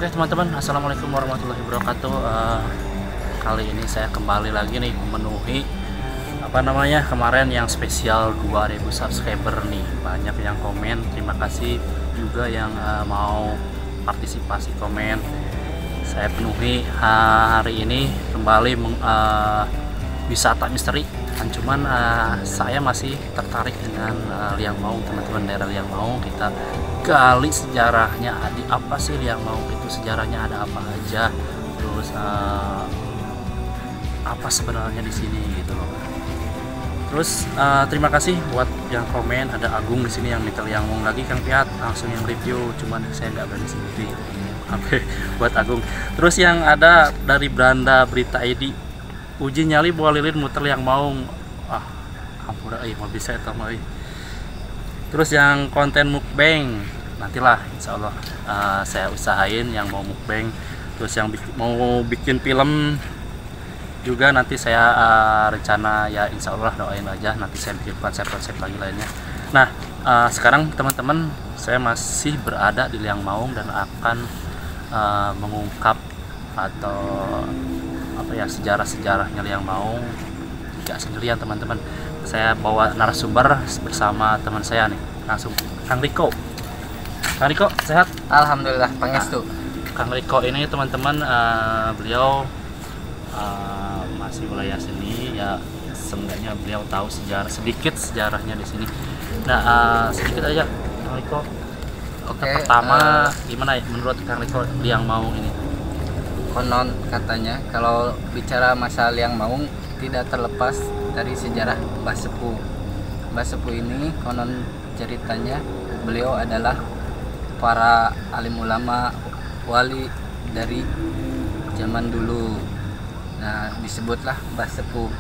Oke teman-teman, assalamualaikum warahmatullahi wabarakatuh. Kali ini saya kembali lagi nih memenuhi kemarin yang spesial 2000 subscriber nih. Banyak yang komen, terima kasih juga yang mau partisipasi komen. Saya penuhi hari ini kembali wisata misteri. Cuman saya masih tertarik dengan Liang Maung, teman-teman. Daerah Liang Maung kita gali sejarahnya, apa sih Liang Maung itu, sejarahnya ada apa aja, terus apa sebenarnya di sini gitu loh. Terus terima kasih buat yang komen. Ada Agung di sini yang minta Liang Maung lagi, Kang Piat langsung yang review, cuman saya nggak berani sendiri. Oke, buat Agung. Terus yang ada dari Branda Berita ID, uji nyali buah lilin muter Liang Maung. Ampun mau bisa itu mah. Terus yang konten mukbang, nantilah insya Allah saya usahain yang mau mukbang. Terus yang mau bikin film juga nanti saya rencana ya, insya Allah doain aja, nanti saya bikin konsep-konsep lagi lainnya. Nah sekarang teman-teman, saya masih berada di Liang Maung dan akan mengungkap atau sejarah-sejarahnya Liang Maung tidak sendirian teman-teman. Saya bawa narasumber bersama teman saya nih, langsung Kang Riko. Kang Riko sehat? Alhamdulillah, pangestu. Kang Riko ini teman-teman, beliau masih wilayah sini ya, seenggaknya beliau tahu sedikit sejarahnya di sini. Nah sedikit aja Kang Riko. Oke, pertama gimana ya menurut Kang Riko Liang Maung ini? Konon katanya kalau bicara masalah Liang Maung tidak terlepas dari sejarah Mbah Sepuh. Mbah Sepuh ini konon ceritanya beliau adalah para alim ulama wali dari zaman dulu. Nah disebutlah Mbah Sepuh.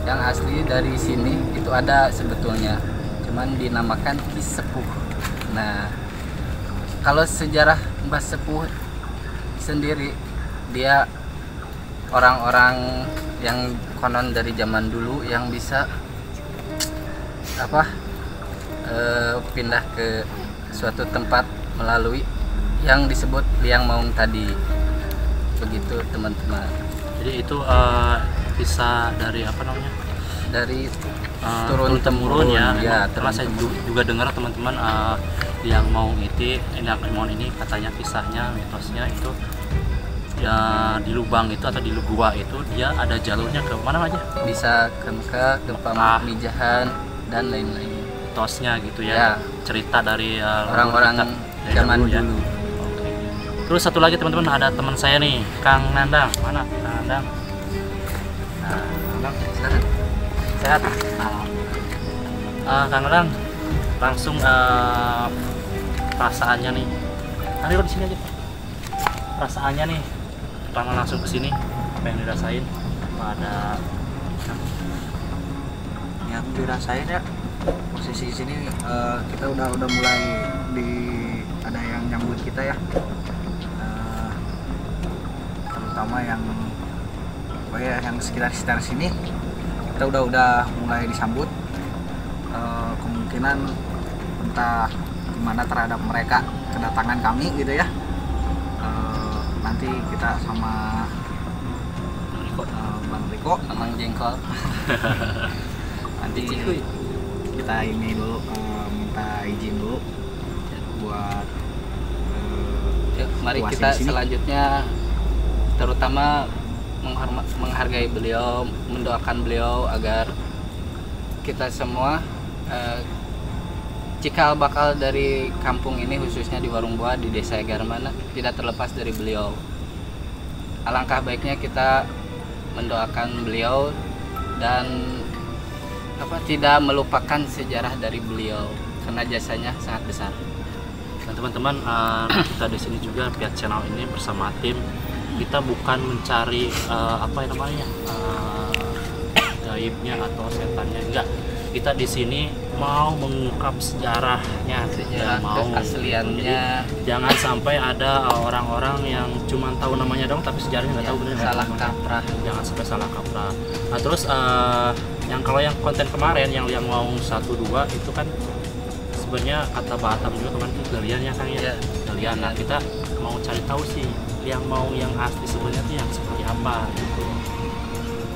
Yang asli dari sini itu ada sebetulnya, cuman dinamakan Ki Sepuh. Nah kalau sejarah Mbah Sepuh sendiri, dia orang-orang yang konon dari zaman dulu yang bisa pindah ke suatu tempat melalui yang disebut Liang Maung tadi. Begitu teman-teman. Jadi itu kisah dari dari turun temurun ya. Terus saya juga dengar teman-teman, Liang Maung ini katanya kisahnya, mitosnya itu ya di lubang itu atau di gua itu dia ada jalurnya ke mana aja? Bisa ke Mekah, ke Pamijahan dan lain-lain. Mitosnya gitu ya. Cerita dari orang-orang zaman dulu. Ya. Oke. Terus satu lagi teman-teman, ada teman saya nih, Kang Nandang. Mana Kang Nandang? Nah, Nandang sehat. Kang Nandang langsung perasaannya nih. Ayo di sini aja. Perasaannya nih, langsung ke sini, apa yang dirasain? Apa ada yang dirasain ya? Posisi di sini kita udah mulai ada yang nyambut kita ya, terutama yang sekitar sini kita udah mulai disambut. Kemungkinan entah gimana terhadap mereka kedatangan kami gitu ya. Nanti kita sama Bang Riko, Amang Jengkol. Nanti kita ini dulu minta izin dulu buat Ya, mari situasi kita di sini. selanjutnya terutama menghargai beliau, mendoakan beliau agar kita semua cikal bakal dari kampung ini, khususnya di Warung Buah di Desa Egarmana, tidak terlepas dari beliau. Alangkah baiknya kita mendoakan beliau dan tidak melupakan sejarah dari beliau karena jasanya sangat besar. Dan teman-teman, kita di sini juga pihak channel ini bersama tim, kita bukan mencari gaibnya atau setannya, enggak. Kita di sini mau mengungkap sejarahnya dan mau keasliannya. Jadi, jangan sampai ada orang-orang yang cuma tahu namanya dong tapi sejarahnya nggak tahu benar Salah kaprah. Jangan sampai salah kaprah. Nah terus yang kalau yang konten kemarin yang mau 1-2 itu kan sebenarnya kata Batam juga kemarin itu galian ya Kang ya. Galian. Nah kita mau cari tahu sih yang asli sebenarnya itu yang seperti apa gitu.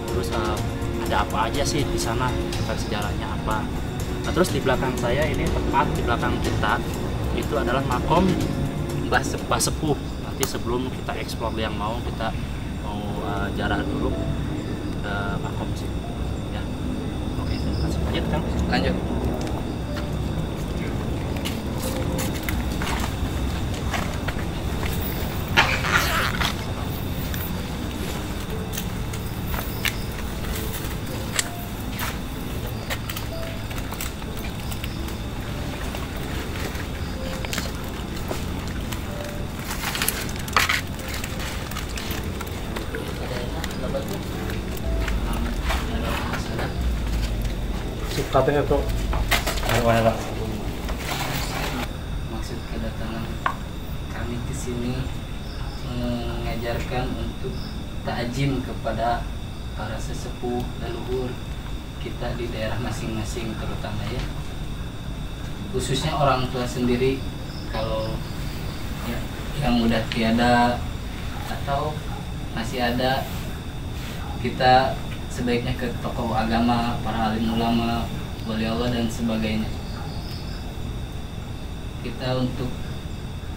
Terus ada apa aja sih di sana, sejarahnya apa. Nah terus di belakang saya ini, tepat di belakang kita itu adalah makom Mbah Sepuh. Nanti sebelum kita eksplor yang mau, kita mau jarak dulu ke makom sih ya. Oke, terima kasih. Lanjut Kang. Lanjut. Katanya tuh Maksud kedatangan kami ke sini mengajarkan untuk ta'zim kepada para sesepuh leluhur kita di daerah masing-masing, terutama ya, khususnya orang tua sendiri. Kalau ya, yang udah tiada atau masih ada, kita sebaiknya ke tokoh agama, para alim ulama, wali Allah dan sebagainya. Kita untuk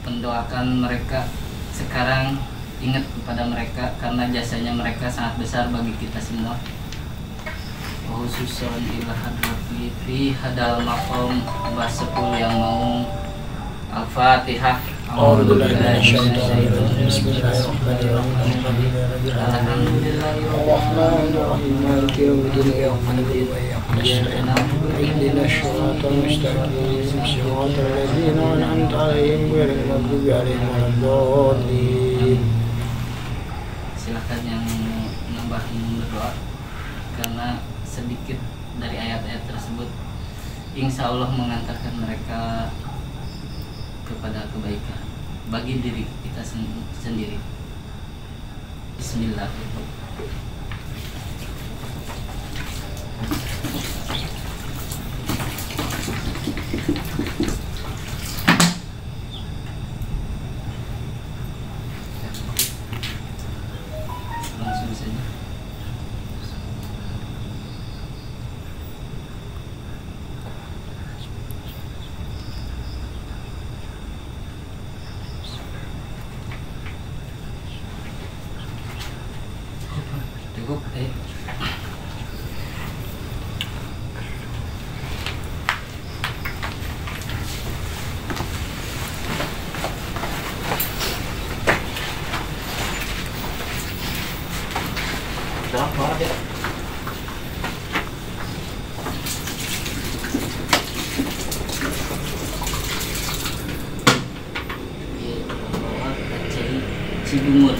mendoakan mereka sekarang, ingat kepada mereka karena jasanya mereka sangat besar bagi kita semua. Khususan ila hadrati fi hadal maqam Mbah Sepuh yang mau. Al-Fatihah. Silakan yang menambah berdoa karena sedikit dari ayat-ayat tersebut insya Allah mengantarkan mereka kepada kebaikan bagi diri kita sendiri. Bismillah. Langsung saja. Cukup, Cibungur.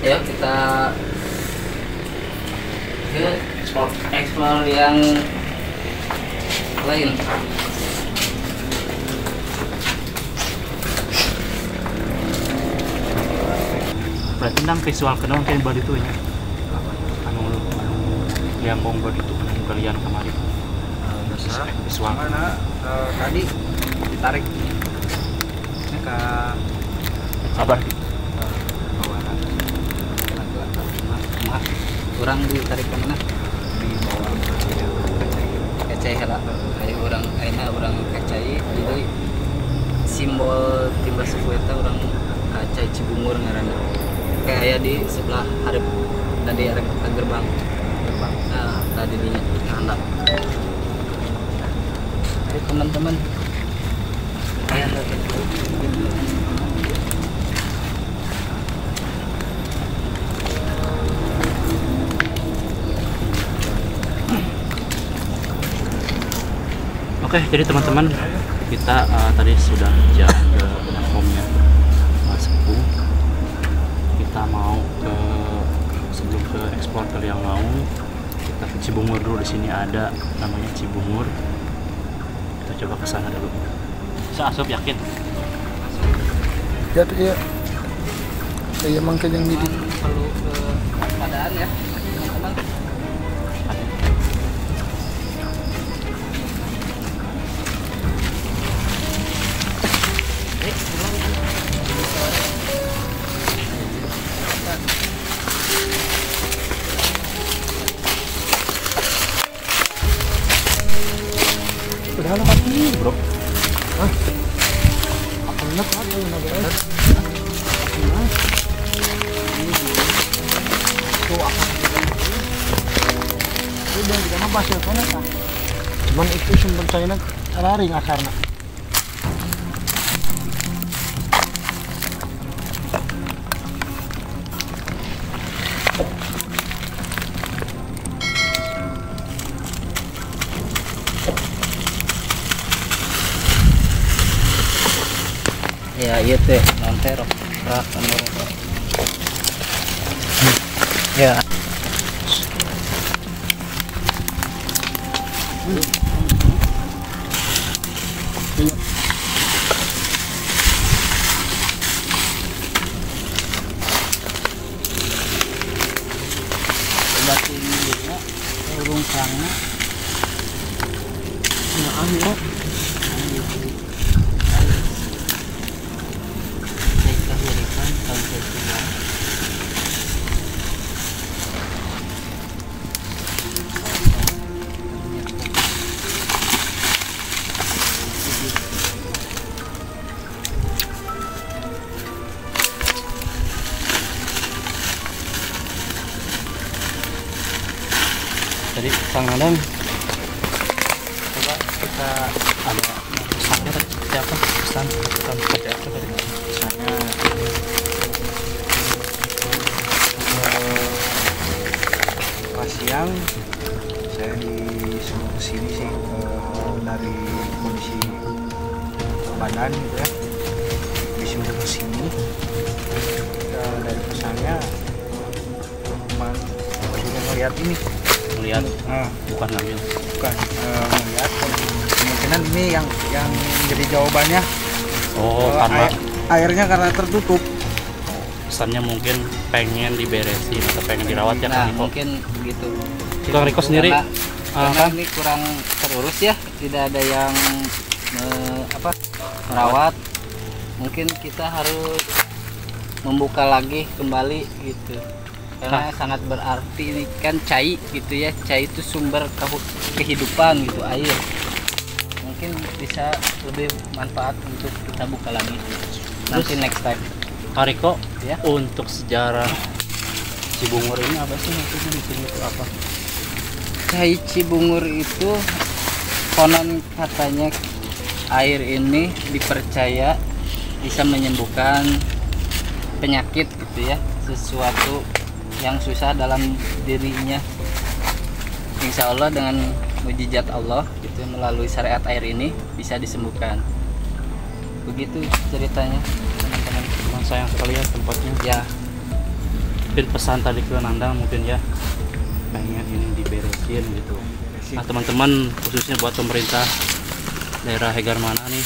Ayo kita ke explore yang lain. berarti nang visual kenal kayak body itu ya anu yang bong body itu kalian kemarin visual mana tadi ditarik ke Sabar. Orang ditarik ke mana? Di bawah kacai lah. Kayak orang aina orang kacai jadi simbol timba suku eta orang kacai Cibungur ngaranna. Kayak di sebelah hareup tadi arek gerbang. Nah, tadi di handap. Jadi teman-teman Oke, jadi teman-teman kita tadi sudah jalan ke homenya Mas Sepuh. Kita mau ke sebelum ke eksplor ke Liangmaung, kita ke Cibungur dulu. Di sini ada namanya Cibungur. Kita coba ke sana dulu. Asup yakin? Ya, iya. Kayak emang yang di perlu kewaspadaan ya teman-teman. Udah lah pasti, bro. Hah? Apa enak ada yang nagak? Tuh akan udah kita mah pasir kan ya. Cuman itu sumber cairnya raring akarna. Ya iya teh non terok rak ya berarti ini urung sana Ya ayo. Jadi Kang Nadang, coba kita ada pesannya seperti apa? Pesan seperti apa tadi? Misalnya pas siang saya disuruh kesini sih dari kondisi badan gitu ya, disuruh kesini. Dari pesannya cuman sudah melihat ini, Melihat, bukan ngambil. bukan melihat kemungkinan ini yang jadi jawabannya. Oh, karena airnya karena tertutup. pesannya mungkin pengen diberesin atau pengen dirawat ya nah Kang Riko. mungkin begitu. Kang Riko sendiri, Karena Kang? ini kurang terurus ya, tidak ada yang merawat. Mungkin kita harus membuka lagi kembali gitu. Karena sangat berarti ini kan cai gitu ya. Cai itu sumber kehidupan gitu, air. Mungkin bisa lebih manfaat untuk kita buka lagi. Nanti next time. Kang Riko, Ya. untuk sejarah Cibungur ini apa sih maksudnya di sini itu apa? Cai Cibungur itu konon katanya air ini dipercaya bisa menyembuhkan penyakit gitu ya, sesuatu yang susah dalam dirinya. Insya Allah dengan mujizat Allah gitu melalui syariat air ini bisa disembuhkan. Begitu ceritanya teman-teman. Memang sayang sekali ya tempatnya. Ya, Mungkin pesan tadi ke Nandang mungkin ya pengen ini diberesin gitu. Nah teman-teman, khususnya buat pemerintah daerah Hegar Mana nih,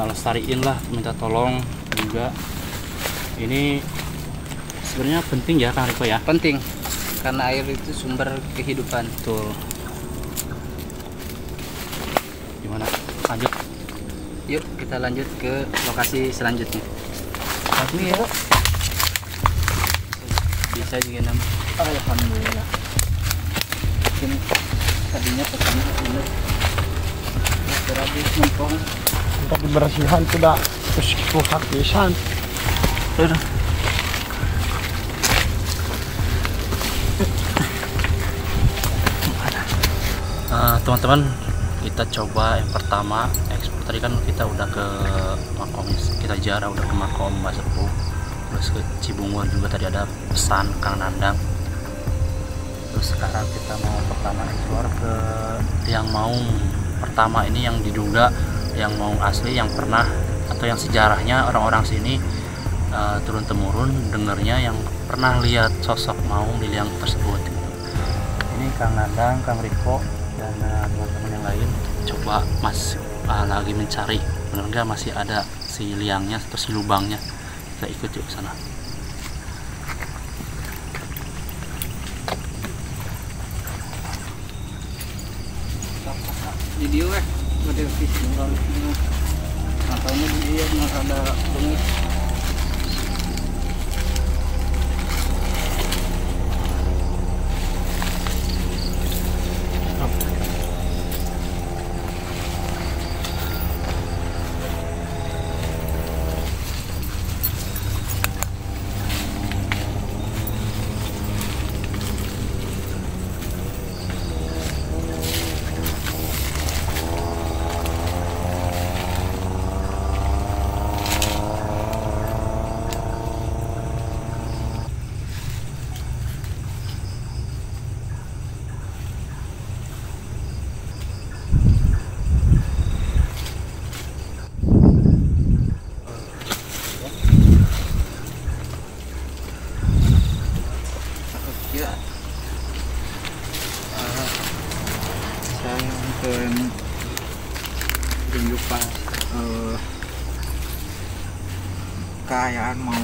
lestariin lah, minta tolong juga. Ini sebenarnya penting ya Kang Riko ya. penting karena air itu sumber kehidupan. Betul. Gimana? Lanjut. Yuk kita lanjut ke lokasi selanjutnya. Ini ya. Bisa juga nam. Alhamdulillah. Mungkin tadinya pesannya bener. Berhabis nempong. Untuk dibersihan sudah rusak pisan. Aduh. Teman-teman, kita coba yang pertama ekspor. Tadi kan kita udah ke makom, kita jarah udah ke makom Mbah Sepuh, terus ke Cibungur juga tadi ada pesan Kang Nandang. Terus sekarang kita mau pertama ekspor ke Liang Maung. Pertama ini yang diduga yang Maung asli, yang pernah atau yang sejarahnya orang-orang sini turun temurun dengernya yang pernah lihat sosok Maung di liang tersebut. Ini Kang Nandang, Kang Riko, dan teman-teman yang lain coba lagi mencari benar nggak masih ada si liangnya atau si lubangnya. Kita ikut yuk ke sana. Video ada visi ataunya dia ada bengis. Saya akan tunjukkan kekayaan mau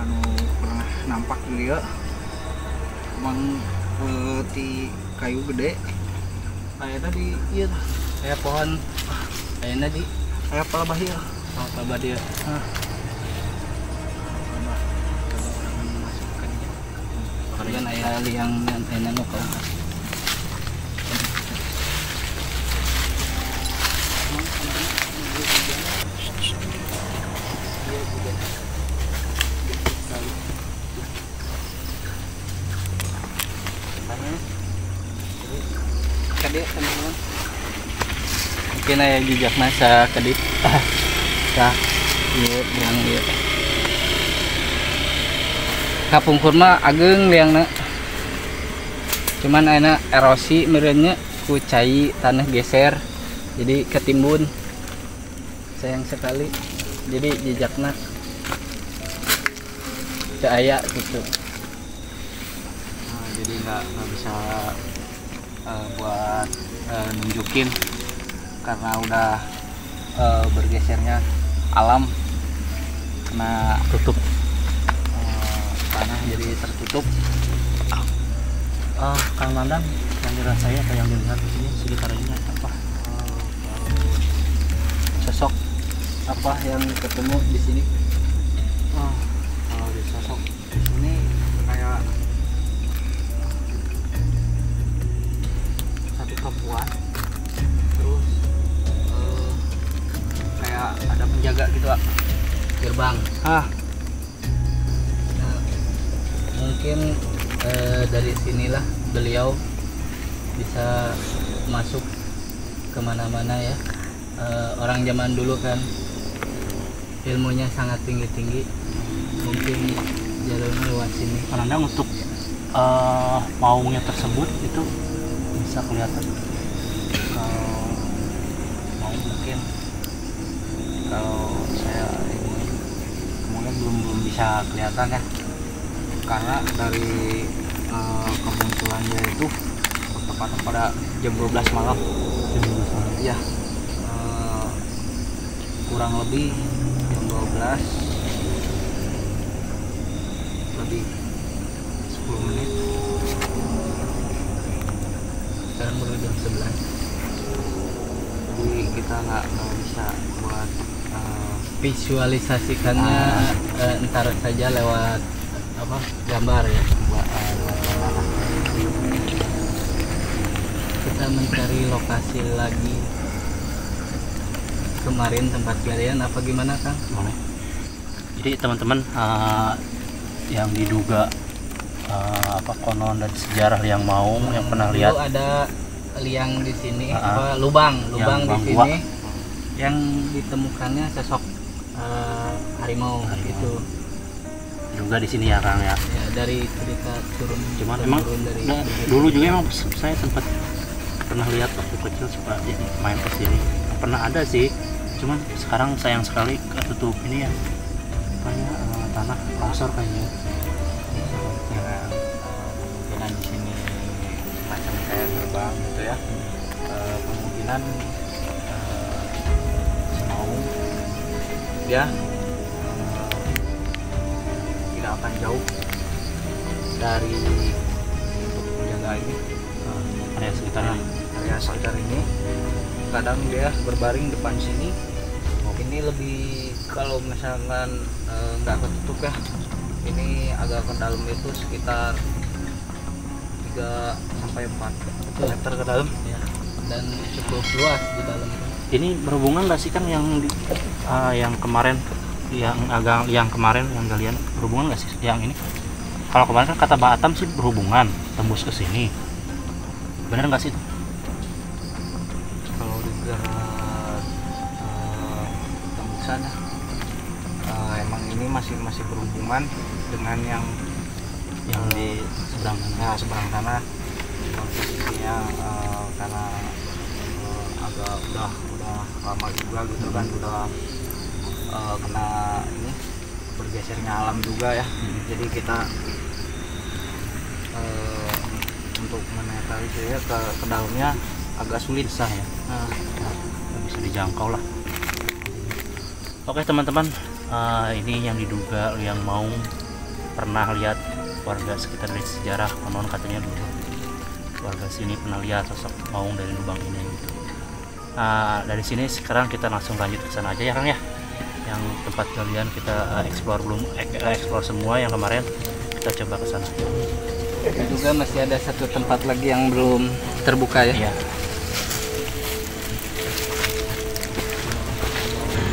anu pernah nampak dia emang di kayu gede kayak tadi iya Kayak pohon kayaknya di kayak pala bahir. coba dia. Kan ayah liang enak kau. Kadek teman-teman. Mungkin ayah jejak masa kadit. Kah, yang dia. Kapung kurma ageng liangna. Cuman ana erosi merenya ku cai tanah geser. Jadi ketimbun. Sayang sekali. Jadi jejakna teu aya gitu. Nah, jadi nggak bisa buat nunjukin karena udah bergesernya alam kena Tutup. tanah jadi tertutup. Kang Nandang, yang dirasai atau yang dilihat di sini sekitar ini apa? Sosok apa yang ketemu di sini? Kalau di sosok di sini kayak satu perempuan, terus kayak ada penjaga gitu, Pak. Gerbang. Ah, Mungkin dari sinilah beliau bisa masuk kemana-mana ya. Orang zaman dulu kan ilmunya sangat tinggi-tinggi, mungkin jalurnya lewat sini. Kang Nandang, untuk maungnya tersebut itu bisa kelihatan. mau mungkin kalau saya ini mungkin belum bisa kelihatan ya, karena dari kemunculannya itu bertepatan pada jam 12 malam. Iya, kurang lebih jam 12 lebih 10 menit. Sekarang baru jam 11. Jadi kita nggak bisa visualisasikannya entar saja lewat apa gambar ya. Kita mencari lokasi lagi. Kemarin tempat kalian apa gimana Kang? Boleh. Jadi teman-teman yang diduga apa konon dan sejarah Liang Maung yang pernah lihat Dulu ada liang di sini apa lubang di gua. sini yang ditemukannya sosok harimau gitu. Juga di sini ya Kang ya. Ya, dari cerita turun. Cuman emang dari dulu juga emang saya sempat pernah lihat waktu kecil suka jadi main ke sini. Pernah ada sih. Cuman sekarang sayang sekali ketutup ini ya. Kayaknya tanah longsor kayaknya. Kemungkinan di sini macam kayak gerbang gitu ya. Kemungkinan Maung dia tidak akan jauh dari untuk menjaga ini Area sekitarnya. area sekitar ini. Kadang dia berbaring depan sini. Ini lebih kalau misalkan nggak ketutup ya, ini agak ke dalam itu sekitar 3 sampai 4 meter ke dalam ya, dan cukup luas di dalam. Ini berhubungan nggak sih Kang yang kemarin yang kemarin yang kalian berhubungan nggak sih yang ini? Kalau kemarin kan kata Mbak Atam sih berhubungan tembus ke sini. Benar nggak sih itu? kalau dibilang tembusan ya, emang ini masih berhubungan dengan yang Di seberang seberang sana. Cuma posisinya karena agak udah lama juga gitu kan, udah kena ini bergesernya alam juga ya. Jadi kita untuk menetralisir ke dalamnya agak sulit susah ya. Nggak bisa dijangkau lah. Oke teman-teman, ini yang diduga Liang Maung pernah lihat warga sekitar dari sejarah konon katanya dulu warga sini pernah lihat sosok maung dari lubang ini gitu. Dari sini sekarang kita langsung lanjut ke sana aja ya Kang ya, yang tempat kalian kita explore semua yang kemarin kita coba ke sana. Juga masih ada satu tempat lagi yang belum terbuka ya. Iya.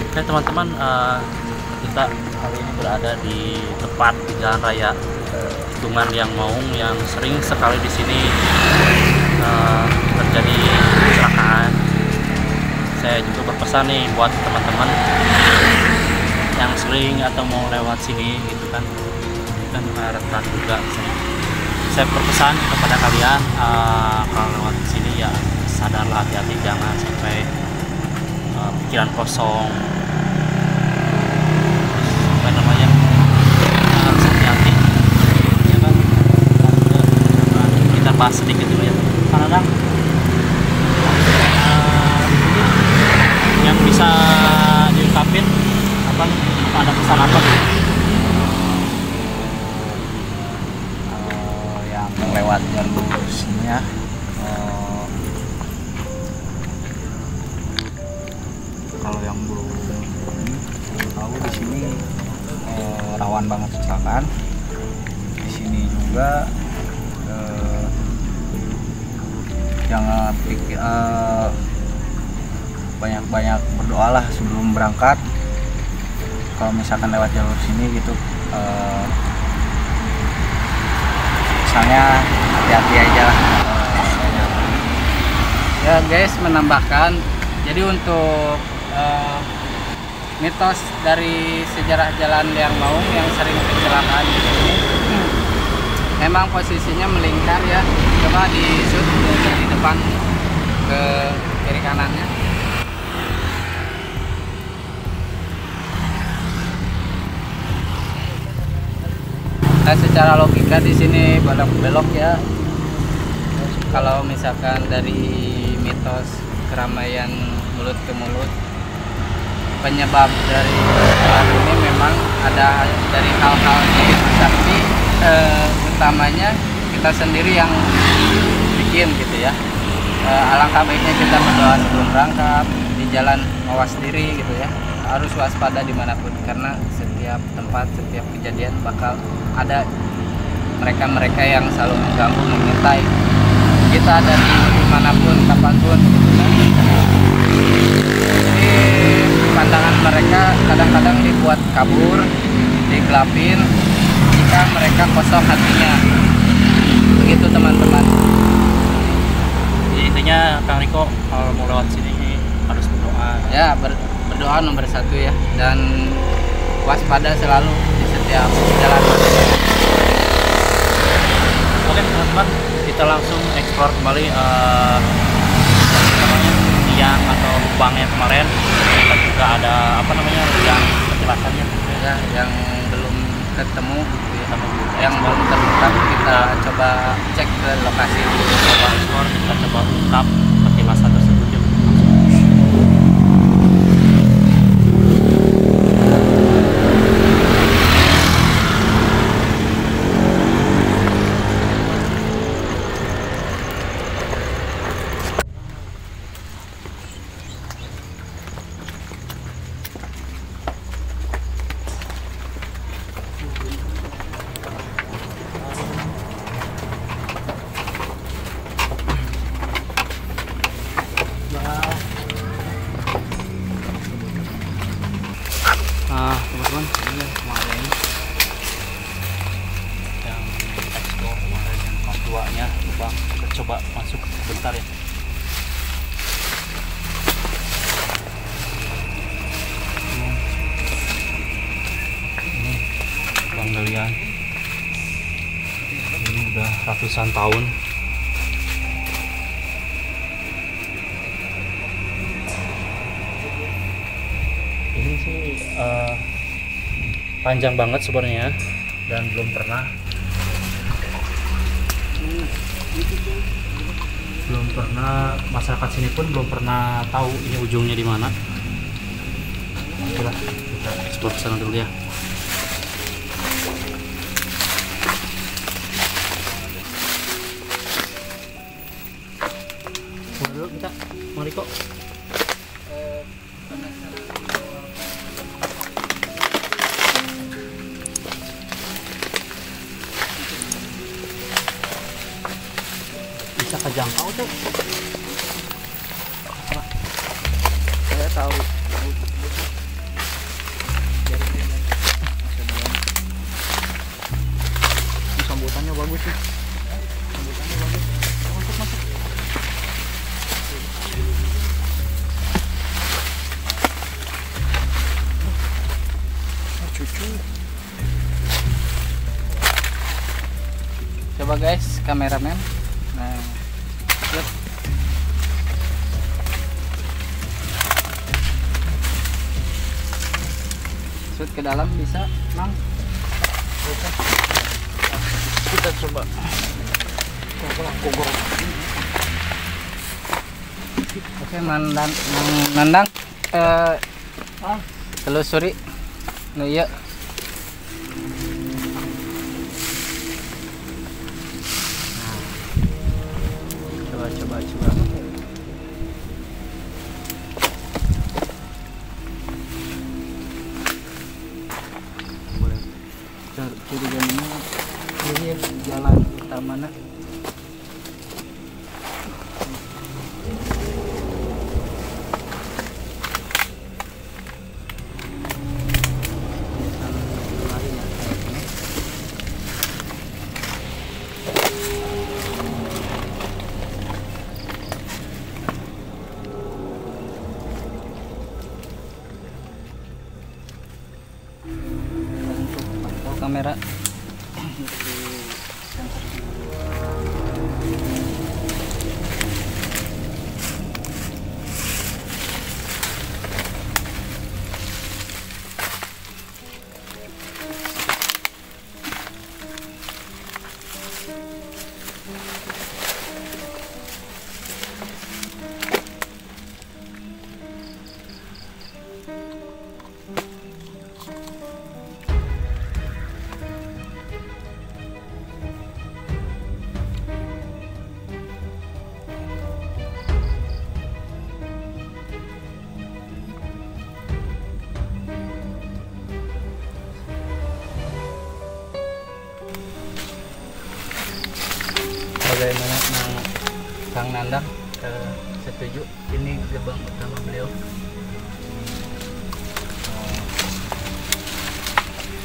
Oke teman-teman, kita kali ini berada di tepat di jalan raya Tungan Liang Maung yang sering sekali di sini terjadi kecelakaan. Saya juga berpesan nih buat teman-teman yang sering atau mau lewat sini gitu kan rentan juga. Saya berpesan kepada kalian kalau lewat sini ya sadarlah, hati-hati, jangan sampai pikiran kosong. Apa namanya, harus hati-hati ya kan. Kita bahas sedikit dulu ya kadang yang bisa diungkapin apa, ada pesan apa gitu? yang lewat jalur sini ya, kalau yang belum tahu di sini rawan banget kecelakaan. Di sini juga jangan pikir banyak-banyak berdoalah sebelum berangkat. Kalau misalkan lewat jalur sini gitu, misalnya hati-hati aja. Ya guys, menambahkan jadi untuk mitos dari sejarah jalan Liang Maung yang sering kecelakaan di sini, memang posisinya melingkar ya. Coba di shoot dari depan ke kiri kanannya. Nah, secara logika di sini belok-belok ya. Kalau misalkan dari mitos keramaian mulut ke mulut, penyebab dari hal ini memang ada dari hal-hal negatif, tapi utamanya kita sendiri yang bikin gitu ya. Alangkah baiknya kita berdoa sebelum berangkat, di jalan mawas diri gitu ya. harus waspada dimanapun, karena setiap tempat, setiap kejadian bakal ada mereka-mereka yang selalu mengganggu, mengintai kita dari dimanapun, kapanpun. Jadi pandangan mereka kadang-kadang dibuat kabur, digelapin jika mereka kosong hatinya. Begitu teman-teman. Jadi intinya Kang Riko kalau mau lewat sini harus berdoa. Ya, berdoa nomor satu ya, dan waspada selalu di setiap jalan. Oke teman-teman, kita langsung explore kembali tiang atau lubangnya kemarin, dan juga ada yang penjelasannya Ya, yang belum ketemu gitu ya, yang belum terungkap, kita coba cek ke lokasi. coba explore, kita coba ungkap penjelasan tersebut yuk. Nah teman-teman, ini kemarin yang explore kemarin yang kelas 2 nya lubang, kita coba masuk bentar ya. Ini lubang galian, ini udah ratusan tahun. Ini sih panjang banget sebenarnya dan belum pernah masyarakat sini pun belum pernah tahu ini ujungnya di mana. Oke lah, kita explore ke sana dulu ya. Coba dulu kita, Mang Riko. Bisa kejangkau tuh. Saya tahu. Sambutannya bagus sih. Sambutannya bagus. Masuk. Cucu. Coba guys, kameramen. Nah, lihat. Shoot ke dalam bisa, Mang. Kita coba. Kogor. Oke, Nandang, telusuri. Nah, iya. Coba. Boleh. Kiri kanannya, ini jalan utamanya. Kamera sebagaimana Kang Nandang setuju, ini gerbang utama beliau.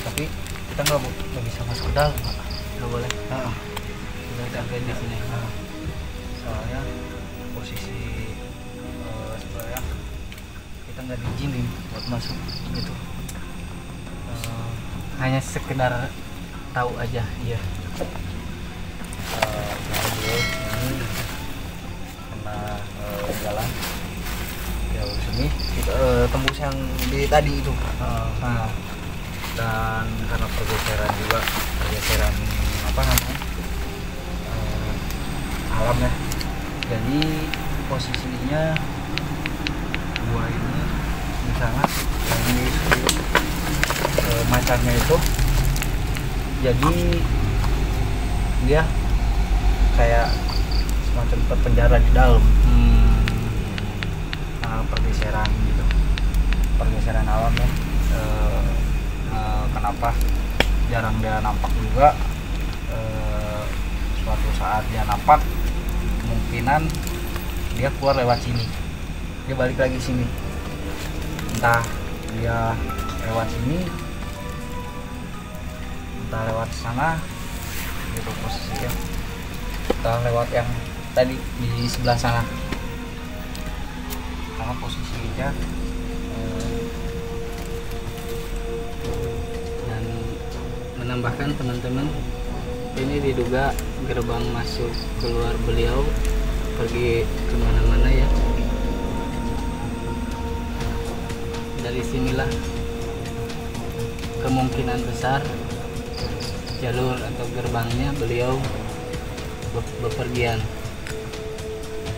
Tapi kita nggak bisa masuk ke dalam, Pak. Nggak boleh. Sudah sampai di sini. Soalnya posisi sebenarnya kita nggak diizinin buat masuk gitu. Hanya sekedar tahu aja, iya. Beliau ini kena jalan jauh sini kita tembus yang di tadi itu. Nah, dan karena pergeseran apa namanya alam ya, jadi posisinya gua ini di sana yang di macarnya itu, jadi dia kayak semacam terpenjara di dalam. Pergeseran gitu, pergeseran alam ya. Kenapa jarang dia nampak juga, suatu saat dia nampak, kemungkinan dia keluar lewat sini, dia balik lagi sini, entah dia lewat sini, entah lewat sana gitu posisinya, entah lewat yang tadi di sebelah sana, karena posisinya Dan menambahkan teman-teman, ini diduga gerbang masuk keluar beliau pergi kemana-mana ya. Dari sinilah kemungkinan besar jalur atau gerbangnya beliau bepergian.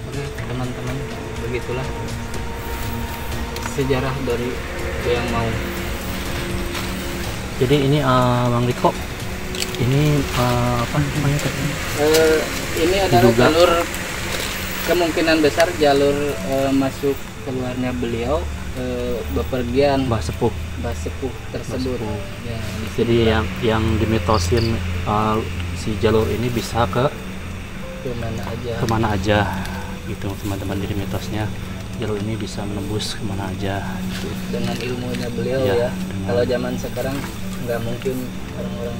Oke teman-teman, begitulah sejarah dari Liang Maung. Jadi ini Bang Riko, ini apa namanya tadi? Ini adalah Diduga. jalur, kemungkinan besar jalur masuk keluarnya beliau bepergian Mbah Sepuh. Sepuh tersebut. Mbah Sepuh. Ya, di sini Jadi yang dimitosin si jalur ini bisa ke kemana aja gitu teman-teman. Dari mitosnya jalur ini bisa menembus kemana aja gitu. dengan ilmunya beliau Ya, ya. dengan- Kalau zaman sekarang nggak mungkin orang-orang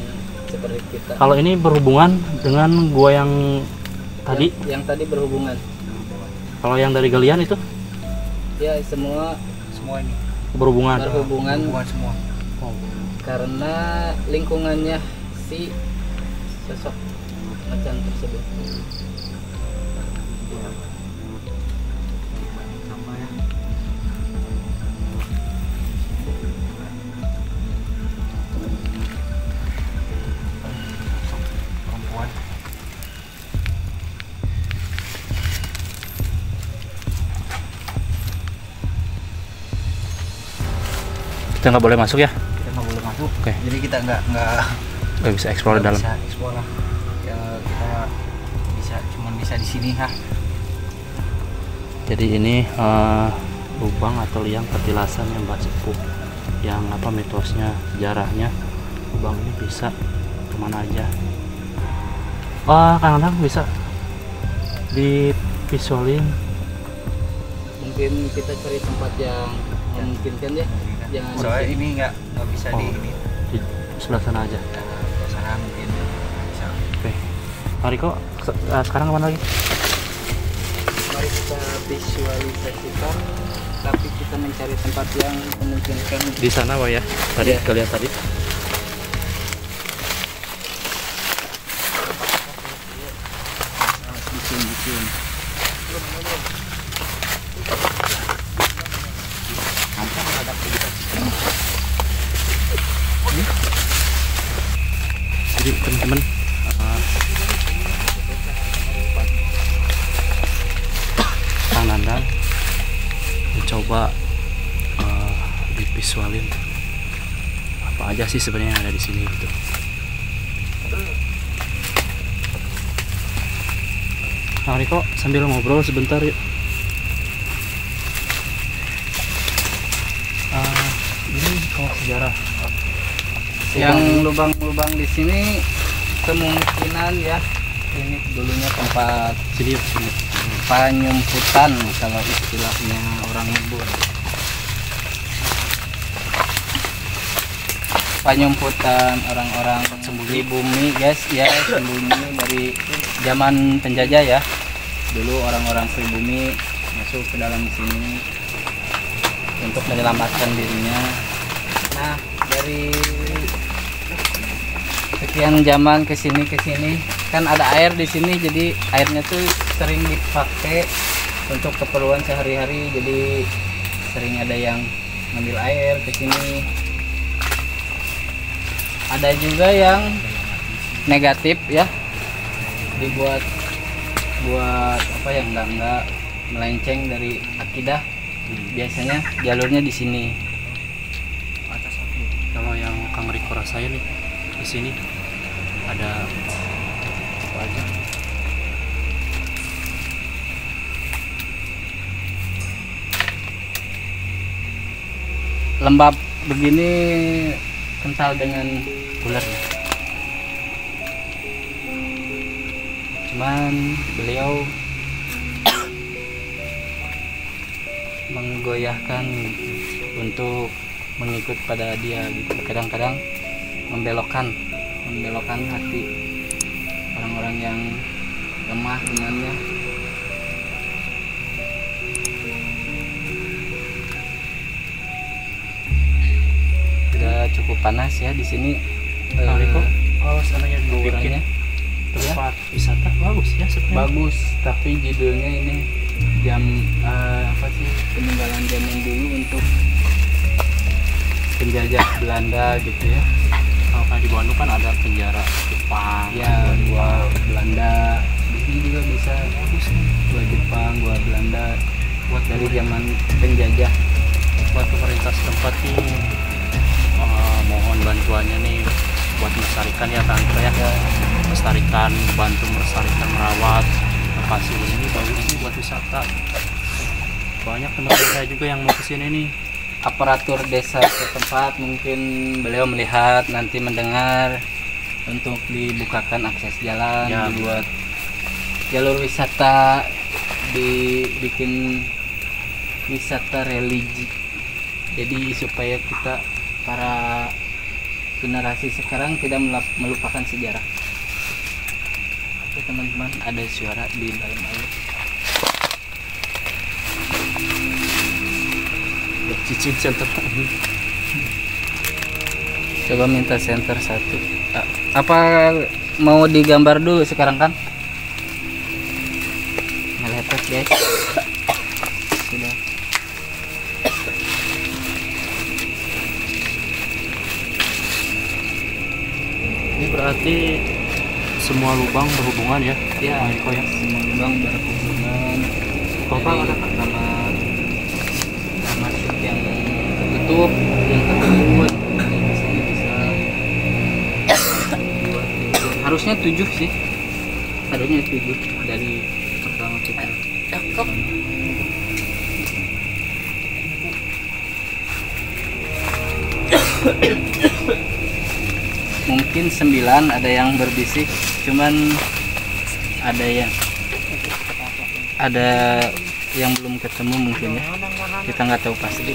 seperti kita. Kalau ini berhubungan dengan gua yang tadi, yang tadi berhubungan. kalau yang dari galian itu Ya semua ini berhubungan. berhubungan semua. karena lingkungannya si sosok macan tersebut. Sama ya. Perempuan. Kita nggak boleh masuk ya, Kita nggak boleh masuk. Oke. Jadi kita nggak nggak bisa explore dalam. bisa explore lah. Ya, kita cuman bisa di sini ya. Jadi ini lubang atau liang petilasan yang Mbah Sepuh, yang apa mitosnya, sejarahnya lubang ini bisa kemana aja. Kadang-kadang bisa divisualin. Mungkin kita cari tempat yang memungkinkan ya. Jangan Soalnya ini nggak bisa Oh. di ini. Di sebelah sana aja. Ke sana mungkin bisa. Oke. Mari kok sekarang kemana lagi? Mari kita visualisasikan, tapi kita mencari tempat yang memungkinkan. Di sana Pak ya. Tadi Iya. kalian tadi. Bikin. Jadi teman-teman Kang Nandang mencoba divisualin apa aja sih sebenarnya yang ada di sini gitu. Kang Riko sambil ngobrol sebentar yuk. Ini kalau sejarah Yang lubang-lubang di sini kemungkinan ya ini dulunya tempat Sini, sini. penyumputan kalau istilahnya orang Ngebun. Penyumputan orang-orang di bumi guys ya, sembunyi dari zaman penjajah ya. Dulu orang-orang pribumi masuk ke dalam sini untuk menyelamatkan dirinya. Nah, dari sekian zaman ke sini kan ada air di sini, jadi airnya tuh sering dipakai untuk keperluan sehari-hari, jadi sering ada yang ngambil air ke sini. Ada juga yang negatif ya, dibuat apa yang enggak melenceng dari akidah. Biasanya jalurnya di sini. Kalau yang Kang Riko rasain nih di sini ada apa aja? Lembab begini kental dengan ular. Cuman beliau menggoyahkan untuk mengikut pada dia gitu. Kadang-kadang membelokkan hati orang-orang yang lemah dengannya. Sudah cukup panas ya di sini. Kang Riko, oh sananya dibikin Ukurannya tempat wisata bagus ya sebenarnya. bagus, tapi judulnya ini jam apa sih, peninggalan zaman dulu untuk penjajah Belanda gitu ya. Kalau kayak di Bandung kan ada penjara Jepang. Ya, gua Belanda. Di sini juga bisa gua Jepang, gua Belanda, buat dari zaman penjajah. Buat pemerintah setempat nih, mohon bantuannya nih buat melestarikan ya Tante ya. Melestarikan, bantu melestarikan, merawat lokasi ini bagus nih buat wisata. Banyak teman-teman saya juga yang mau kesini nih. Aparatur desa setempat mungkin beliau melihat, nanti mendengar untuk dibukakan akses jalan, Ya. dibuat jalur wisata, dibikin wisata religi. Jadi supaya kita para generasi sekarang tidak melupakan sejarah. Oke teman-teman, ada suara di dalam air. Cicing center. Coba minta center satu. Apa mau digambar dulu sekarang kan? Meletot guys. Sudah. Ini berarti semua lubang berhubungan ya? Ya, Kang Riko ya. semua lubang berhubungan. Total Jadi, ada kamar masuk yang tertutup, yang tertutup. Jadi di sini bisa 2, 3. Harusnya 7 sih. Harusnya 7 dari pertama kita. Mungkin 9 ada yang berbisik, cuman ada yang belum ketemu mungkin ya, kita nggak tahu pasti.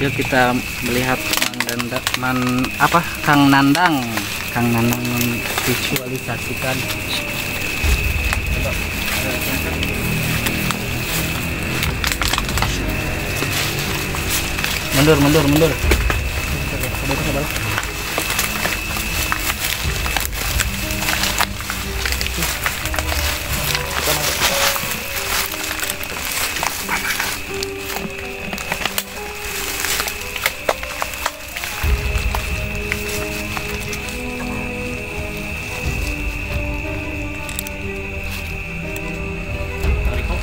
Yuk kita melihat Kang Nandang visualisasikan. Mundur. Kang Riko,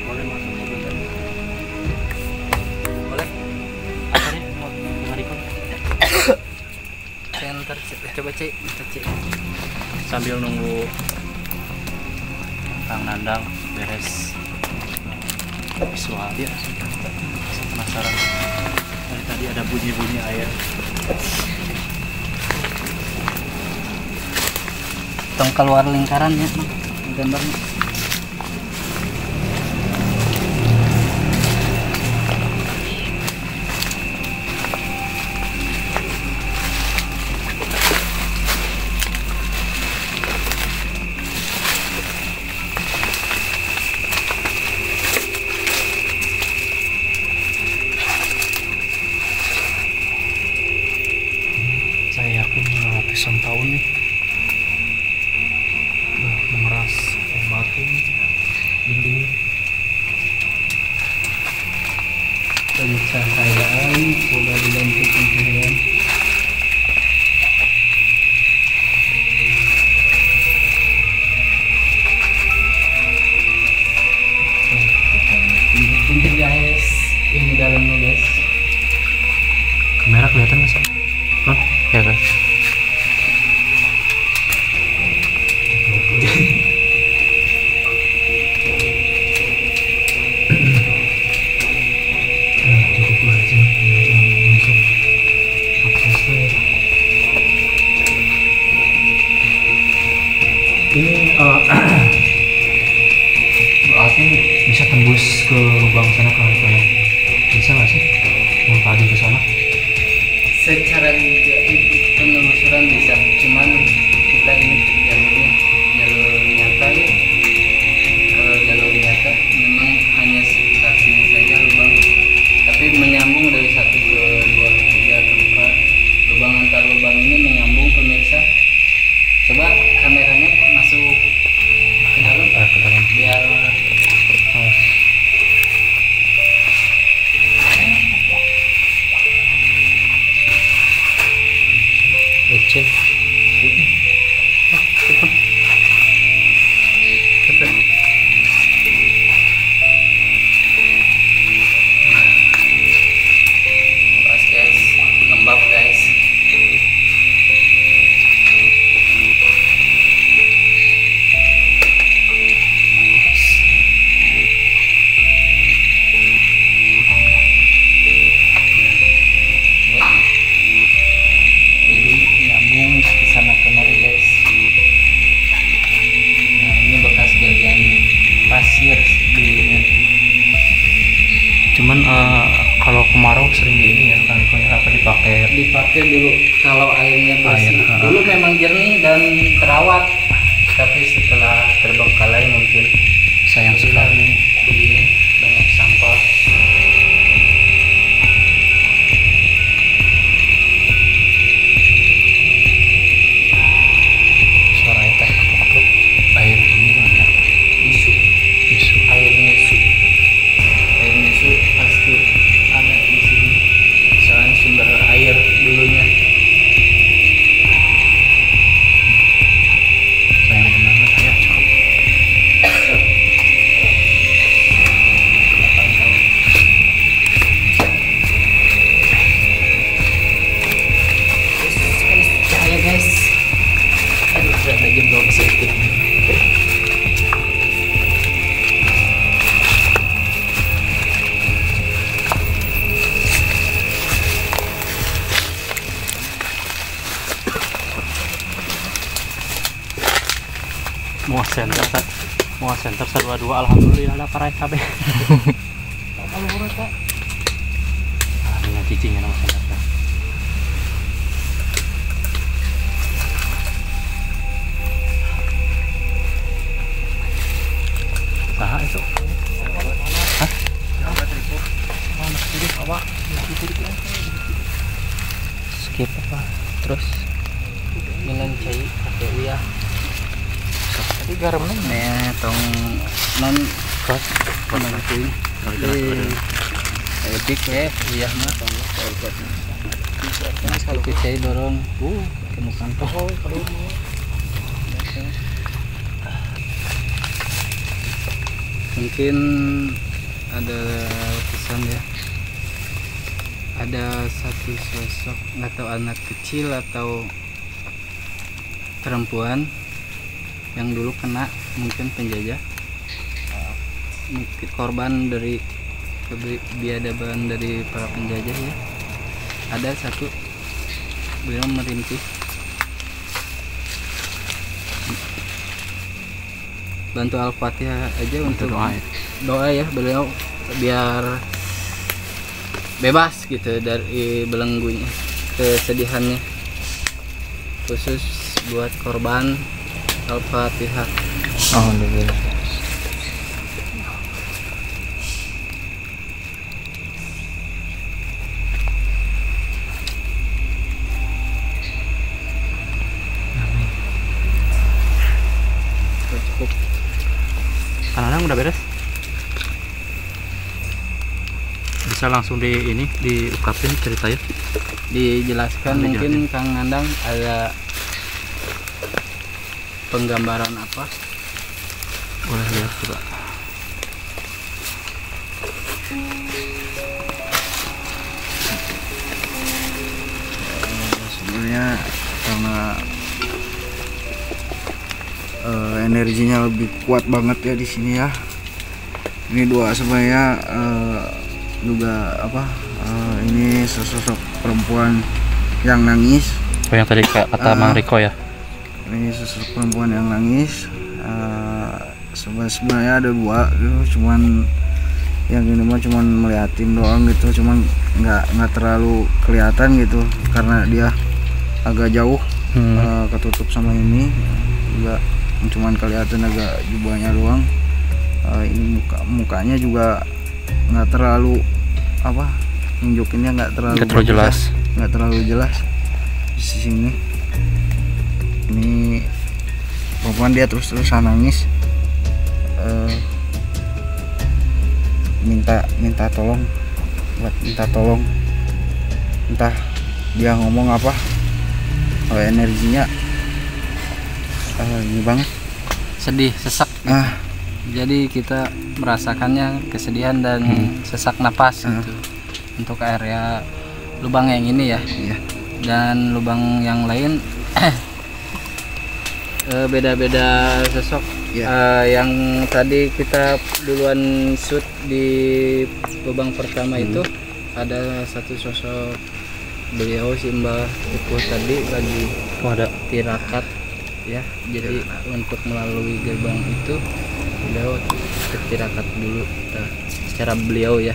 boleh masuk sebentar? Boleh. Apa nih? Kang Riko. Center, coba cek. Sambil nunggu Kang Nandang beres visual ya, penasaran. tadi ada bunyi-bunyi air. Tong keluar lingkarannya gambarnya. Saya yakin ratusan tahun nih udah mengeras batu dinding. Pencahayaan sudah dibantu pencahayaan. Ini guys, ini dalamnya guys. Kamera kelihatan nggak sih? Oh, ya kan. Cukup aja untuk aksesnya. Ini berarti bisa tembus ke lubang sana kan? Bisa nggak sih? Yang tadi ke sana? Secara penelusuran bisa, cuman kita ini jalur nyata ya. Kalau jalur nyata memang hanya sekitar sini saja lubang, tapi menyambung dari 1 ke 2 ke 3 ke 4 lubang. Antar lubang ini menyambung pemirsa. Coba kameranya masuk ke dalam, Ke dalam. biar Ecek. pas guys, lembab guys. Jadi nyambung ke sana kemari guys. Nah ini bekas galian pasir di Cuman kalau kemarau sering di ini ya kan apa dipakai dulu kalau airnya bersih. Air, Dulu memang jernih dan terawat, tapi setelah terbengkalai mungkin sayang sekali. begini banyak sampah. Suaranya teh makhluk air ini banyak Isu isu. air nyusu pasti ada di sini. Soalnya sumber air dulunya. Sayang banget ya cukup. Cahaya guys. Aduh, udah jeblok sedikit. Mau center dua alhamdulillah lah para KB. Dengan cicingnya nama center. Saha itu? Hah? Skip apa? Terus minum cai pakai uyah. Tadi garam Nih tong non Kos. kuy. Edik we uyah mah tong Kopi cai dorong. Kena kantong. Mungkin ada pesan ya. Ada satu sosok, nggak tahu anak kecil atau perempuan yang dulu kena mungkin penjajah, mungkin korban dari kebiadaban dari para penjajah ya. ada satu beliau merintih bantu Al-Fatihah aja untuk doa ya beliau biar bebas gitu dari belenggunya kesedihannya, khusus buat korban. Al-Fatihah. Alhamdulillah. Cukup. Kadang udah beres. Bisa langsung diungkapin ceritanya. Dijelaskan Dijelasin. mungkin Kang Nandang ada penggambaran apa? Boleh lihat coba. Sebenarnya karena energinya lebih kuat banget ya di sini ya. Ini doa sebenarnya juga apa? Ini sosok perempuan yang nangis. Oh, yang tadi kata Mang Riko ya. Ini sosok perempuan yang nangis. Sebenarnya ada dua gitu, cuman yang ini mah cuman meliatin doang gitu, cuman nggak terlalu kelihatan gitu karena dia agak jauh, ketutup sama ini juga, cuman kelihatan agak jubahnya doang. Ini mukanya juga nggak terlalu apa, nunjukinnya nggak terlalu jelas. Nggak terlalu jelas di sini. Ini perempuan dia terus-terusan nangis, minta tolong, entah dia ngomong apa, energinya ini banget, Sedih, sesak. Jadi kita merasakannya kesedihan dan sesak napas gitu. Untuk area lubang yang ini ya. Iya. Dan lubang yang lain beda-beda sosok. Yang tadi kita duluan shoot di lubang pertama itu ada satu sosok beliau si Mbah Tipuh tadi lagi ada tirakat ya. Jadi untuk melalui gerbang itu beliau tirakat dulu. Nah, secara beliau ya,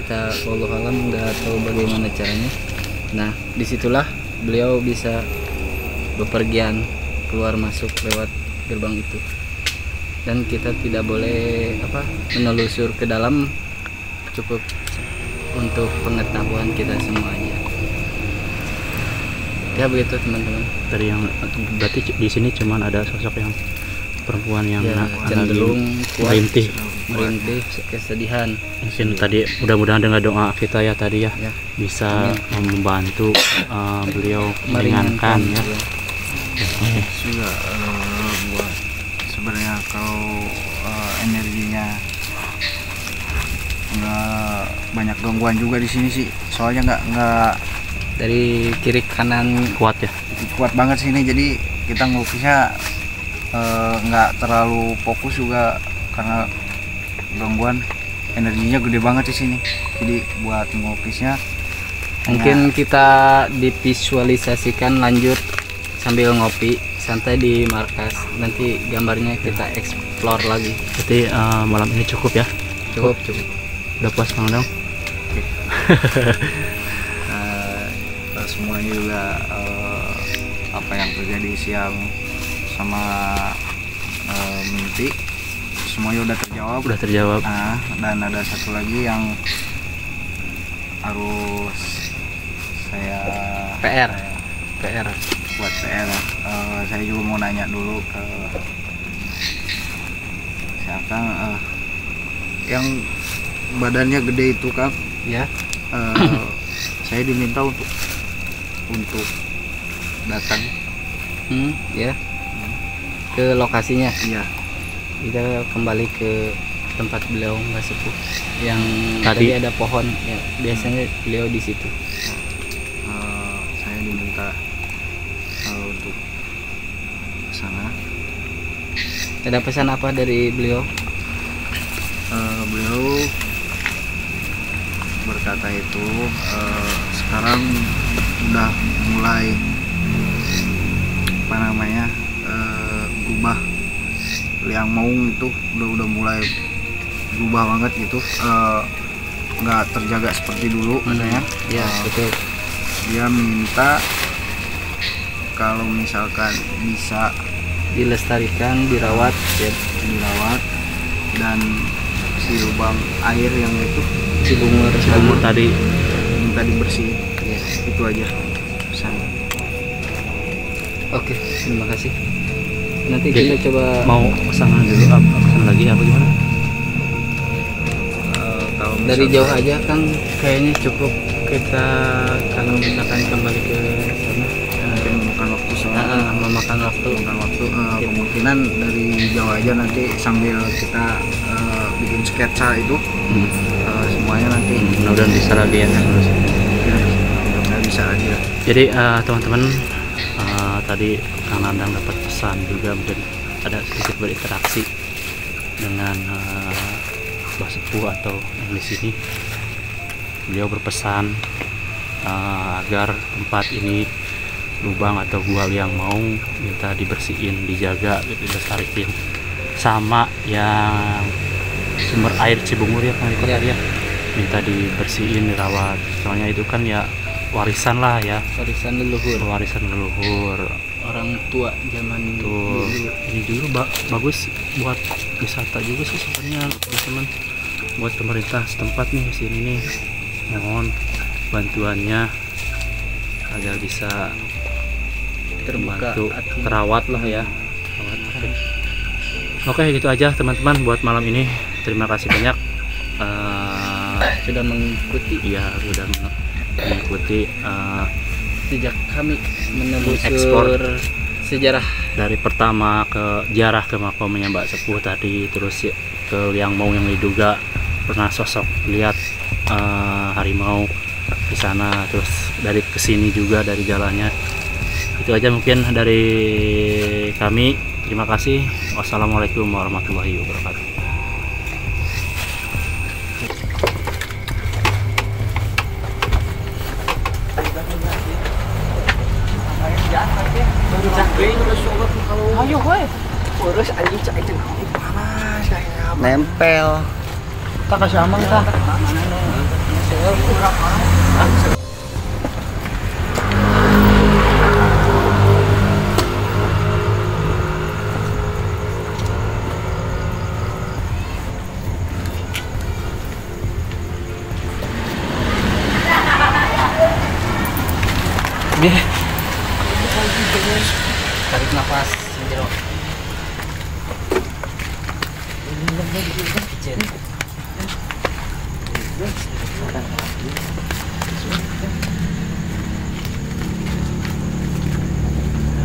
kita wallahu alam nggak tahu bagaimana caranya. Nah, disitulah beliau bisa bepergian keluar masuk lewat gerbang itu, dan kita tidak boleh menelusur ke dalam, cukup untuk pengetahuan kita semua aja ya, begitu teman-teman. dari yang berarti di sini cuman ada sosok yang perempuan yang Ya, cenderung kuat, merintih kesedihan. Mungkin tadi mudah-mudahan dengan doa kita ya tadi ya, Ya. bisa membantu beliau meringankan ya. Oke. Juga buat sebenarnya kalau energinya nggak banyak gangguan juga di sini sih, soalnya nggak Dari kiri kanan Kuat ya. kuat banget sini, jadi kita ngelukisnya nggak terlalu fokus juga karena gangguan, energinya gede banget di sini, jadi buat ngelukisnya mungkin kita divisualisasikan lanjut sambil ngopi santai di markas, nanti gambarnya kita explore lagi. Berarti malam ini cukup ya. Cukup. Udah puas Bang Dong? semuanya juga apa yang terjadi siang sama mimpi semuanya udah terjawab. Dan ada satu lagi yang harus saya PR buat PR. Saya juga mau nanya dulu ke siapa yang badannya gede itu Kang. ya. Saya diminta untuk datang. Ya, ke lokasinya. Iya. Kita kembali ke tempat beliau Mbah Sepuh yang tadi ada pohon ya, biasanya beliau di situ. Saya diminta untuk sana. Ada pesan apa dari beliau? Beliau berkata itu sekarang udah mulai berubah. Liang Maung itu udah mulai berubah banget gitu, nggak terjaga seperti dulu katanya. Ya betul. Dia minta kalau misalkan bisa Dilestarikan, dirawat, ya. dirawat, dan si lubang air yang itu Cibungur tadi minta dibersihin. ya. Itu aja pesan. Oke, terima kasih. Nanti Jadi, kita coba mau pesanan dulu, pesan lagi apa gimana? Kalau dari misalkan- jauh aja kan kayaknya cukup kita kalau misalkan kembali ke sana mungkin memakan waktu soalnya memakan waktu. kemungkinan dari jauh aja nanti sambil kita bikin sketsa itu semuanya nanti Mudah-mudahan bisa lagi ya. nggak bisa lagi lah. Jadi teman-teman, tadi Kang Nandang dapat pesan juga, mungkin ada sedikit berinteraksi dengan Mbah Sepuh atau yang di sini. Beliau berpesan agar tempat ini, lubang atau gua Liang Maung, minta dibersihin, dijaga, dilestarikan, sama yang sumber air Cibungur ya Kang Iko tadi ya, minta dibersihin, dirawat. Soalnya itu kan ya warisan lah ya, Warisan leluhur orang tua zaman tuh. dulu. Ini juga bagus buat wisata juga sih sebenarnya teman-teman, buat pemerintah setempat nih sini nih, mohon bantuannya agar bisa Terbuka membantu hati. terawat lah ya. Oke, gitu aja teman-teman buat malam ini. Terima kasih banyak Sudah mengikuti ya sudah mengikuti sejak kami Ekspor. menelusur sejarah. dari pertama ke jarah ke makamnya Mbak Sepuh tadi, terus ya, ke Liang Maung yang diduga pernah sosok lihat harimau di sana, terus dari kesini juga dari jalannya. Itu aja mungkin dari kami. Terima kasih. Wassalamualaikum warahmatullahi wabarakatuh. Nempel. Tak kasih amang tak. Tarik nafas jero.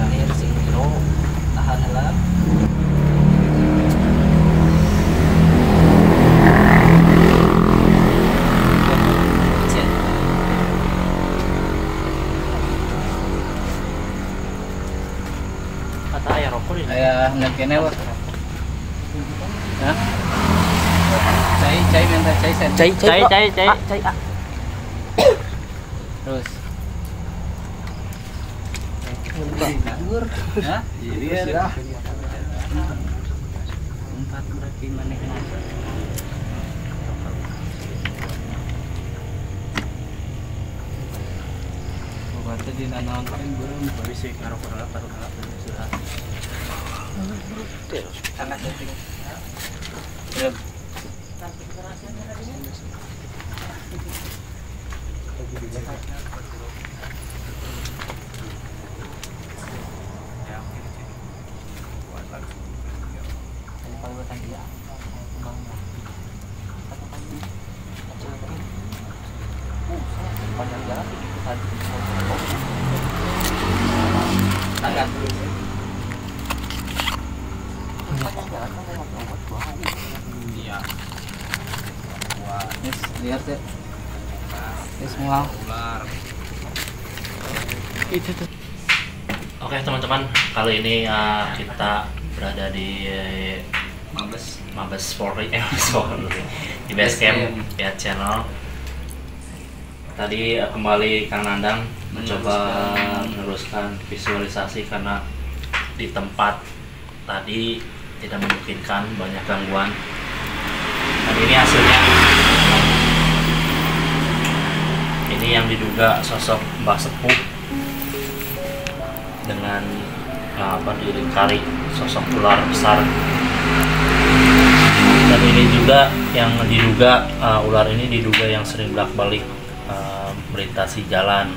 Akhir sih jero. Tahan lah. Kata ayah rokok ini. Ayah nggak kene wah. Hah? Cai minta cai sen. Cai. Terus. Hah? Iya. Empat berarti mana? Waktu di nanaon kan burung Bisa ngarokok taruh sudah. sangat penting. Ya. Sangat. Iya. Yes, lihat ya. Yes, mual. Itu tuh. Oke teman-teman, kali ini kita berada di Mabes Polri, di base camp ya channel. tadi kembali Kang Nandang mencoba meneruskan visualisasi karena di tempat tadi tidak memungkinkan, banyak gangguan. Dan ini hasilnya. Ini yang diduga sosok Mbah Sepuh dengan dilingkari sosok ular besar. Dan ini juga yang diduga ular ini diduga yang sering bolak-balik melintasi jalan.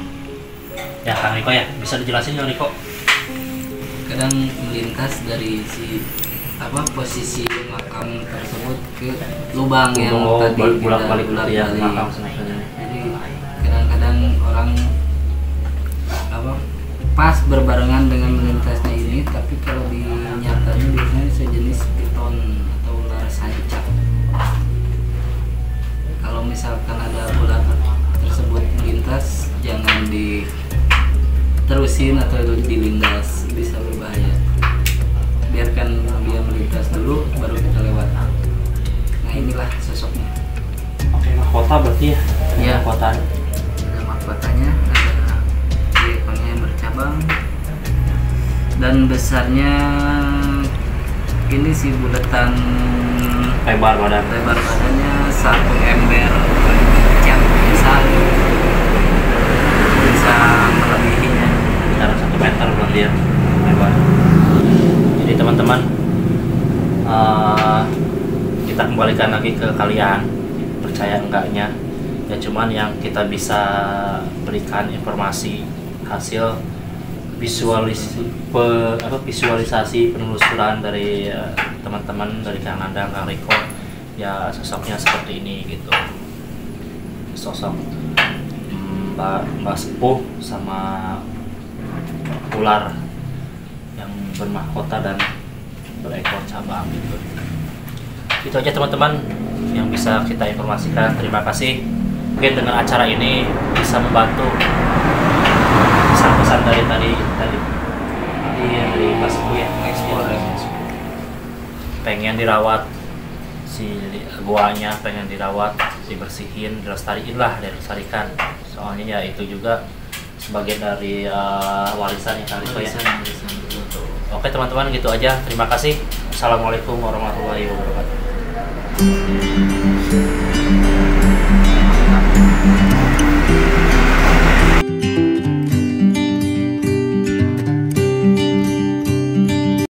Ya Kang Riko ya, bisa dijelasin Kang Riko? Kadang melintas dari posisi makam tersebut ke lubang yang tadi bolak-balik ya bolak-balik. makam sebenarnya. Jadi kadang-kadang orang pas berbarengan dengan melintasnya ini, tapi kalau di nyatanya biasanya sejenis piton atau ular sancak. Kalau misalkan ada ular tersebut melintas, jangan diterusin atau dilindas, bisa berbahaya. Biarkan dia melintas dulu, baru kita lewat. Nah inilah sosoknya. Oke, mahkota berarti ya? Iya. Mahkota. Ada mahkotanya, ada ekornya yang bercabang, dan besarnya ini sih bulatan Lebar badannya 1 ember cat bisa melebihinya. sekitar 1 meter berarti ya lebar. Jadi teman-teman, kita kembalikan lagi ke kalian, percaya enggaknya ya, cuman yang kita bisa berikan informasi hasil visualisasi penelusuran dari teman-teman dari Kang Nandang, Kang Riko, ya sosoknya seperti ini gitu. Sosok Mbah Sepuh sama ular yang bermahkota dan berekor cabang gitu. Itu aja teman-teman yang bisa kita informasikan. Terima kasih. Mungkin dengan acara ini bisa membantu pesan-pesan dari tadi dari Mbah Sepuh ya, pengen dirawat si guanya, pengen dirawat, dibersihin, dilestariin lah, dilestarikan. Soalnya ya itu juga sebagian dari warisan yang tadi ya. Oke teman-teman, gitu aja. Terima kasih. Assalamualaikum warahmatullahi wabarakatuh.